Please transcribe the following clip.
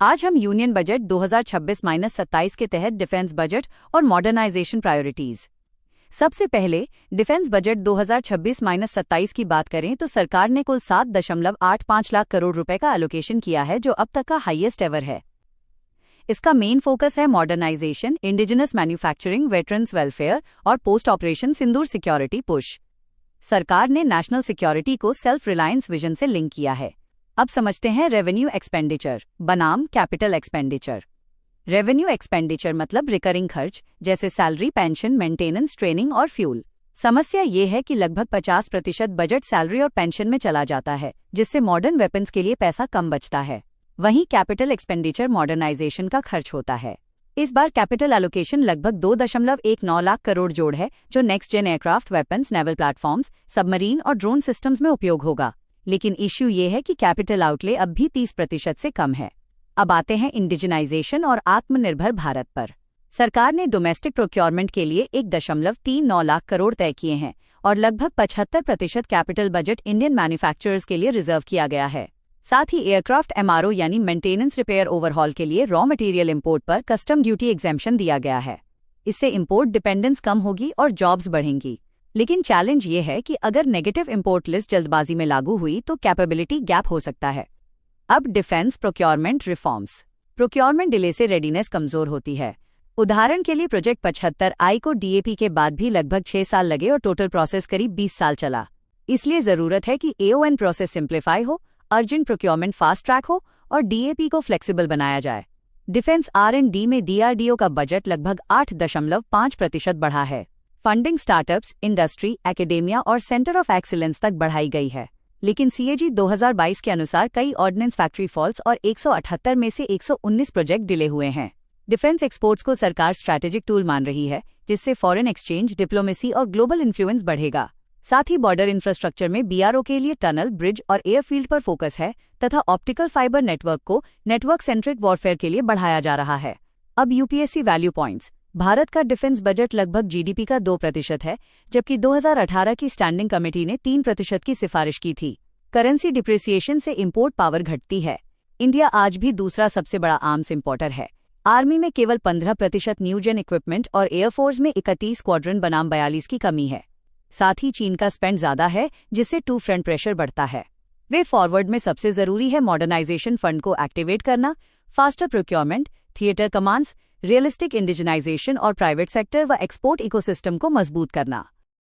आज हम union budget 2026-27 के तहत डिफेंस बजट और मॉडर्नाइजेशन प्रायोरिटीज। सबसे पहले डिफेंस बजट 2026-27 की बात करें तो सरकार ने कुल 7.85 लाख करोड़ रुपए का एलोकेशन किया है, जो अब तक का हाईएस्ट एवर है। इसका मेन फोकस है modernisation, indigenous manufacturing, veterans welfare और post operation Sindoor security push. सरकार ने नेशनल सिक्योरिटी को सेल्फ रिलायंस विजन से लिंक किया है। अब समझते हैं रेवेन्यू एक्सपेंडिचर बनाम कैपिटल एक्सपेंडिचर। रेवेन्यू एक्सपेंडिचर मतलब रिकरिंग खर्च, जैसे सैलरी, पेंशन, मेंटेनेंस, ट्रेनिंग और फ्यूल। समस्या ये है कि लगभग 50% बजट सैलरी और पेंशन में चला जाता है, जिससे मॉडर्न वेपन्स के लिए पैसा कम बचता है। वहीं कैपिटल एक्सपेंडिचर मॉडर्नाइजेशन का खर्च होता है। इस बार कैपिटल एलोकेशन लगभग 2.19 लाख करोड़ जोड़ है, जो next gen aircraft, weapons, naval platforms, submarine और ड्रोन सिस्टम्स में उपयोग होगा। लेकिन इश्यू ये है कि कैपिटल आउटले अब भी 30% से कम है। अब आते हैं इंडिजिनाइजेशन और आत्मनिर्भर भारत पर। सरकार ने डोमेस्टिक प्रोक्योरमेंट के लिए 1.39 लाख करोड़ तय किए हैं और लगभग 75% कैपिटल बजट इंडियन मैन्युफैक्चरर्स के लिए रिजर्व किया गया है। साथ ही एयरक्राफ्ट एमआरओ यानी मेंटेनेंस, रिपेयर, ओवरहॉल के लिए रॉ मटेरियल इंपोर्ट पर कस्टम ड्यूटी एग्जेम्पशन दिया गया है। इससे इंपोर्ट डिपेंडेंस कम होगी और जॉब्स बढ़ेंगी। लेकिन चैलेंज ये है कि अगर नेगेटिव इंपोर्ट लिस्ट जल्दबाजी में लागू हुई तो कैपेबिलिटी गैप हो सकता है। अब defence procurement reforms. Procurement delay से रेडीनेस कमजोर होती है। उदाहरण के लिए प्रोजेक्ट 75I को डीएपी के बाद भी लगभग 6 साल लगे और टोटल प्रोसेस करीब 20 साल चला। इसलिए जरूरत है कि एओएन प्रोसेस सिंप्लीफाई हो, अर्जेंट प्रोक्योरमेंट फास्ट ट्रैक हो और डीएपी को फ्लेक्सिबल बनाया जाए। डिफेंस आर&डी में डीआरडीओ का बजट लगभग 8.5% बढ़ा है। फंडिंग स्टार्टअप्स, इंडस्ट्री, एकेडेमिया और सेंटर ऑफ एक्सीलेंस तक बढ़ाई गई है। लेकिन सीएजी 2022 के अनुसार कई ऑर्डिनेंस फैक्ट्री फॉल्स और 178 में से 119 प्रोजेक्ट डिले हुए हैं। डिफेंस एक्सपोर्ट्स को सरकार स्ट्रैटेजिक टूल मान रही है, जिससे फॉरेन एक्सचेंज, डिप्लोमेसी और ग्लोबल इन्फ्लुएंस बढ़ेगा। साथ ही बॉर्डर इंफ्रास्ट्रक्चर में बीआरओ के लिए टनल, ब्रिज और एयरफील्ड पर फोकस है तथा ऑप्टिकल फाइबर नेटवर्क को नेटवर्क सेंट्रिक वॉरफेयर के लिए बढ़ाया जा रहा है। अब यूपीएससी वैल्यू पॉइंट्स। भारत का डिफेंस बजट लगभग जीडीपी का 2% है, जबकि 2018 की स्टैंडिंग कमेटी ने 3% की सिफारिश की थी। करेंसी डिप्रिसिएशन से इंपोर्ट पावर घटती है। इंडिया आज भी दूसरा सबसे बड़ा आर्म्स इंपोर्टर है। आर्मी में केवल 15% न्यू जेन इक्विपमेंट और एयरफोर्स में 31 स्क्वाड्रन बनाम 42 की कमी है। साथ ही चीन का स्पेंड ज्यादा है, जिससे टू फ्रंट प्रेशर बढ़ता है। वे फॉरवर्ड में सबसे जरूरी है मॉडर्नाइजेशन फंड को एक्टिवेट करना, faster procurement, theatre commands, realistic indigenisation और प्राइवेट सेक्टर व एक्सपोर्ट इकोसिस्टम को मजबूत करना।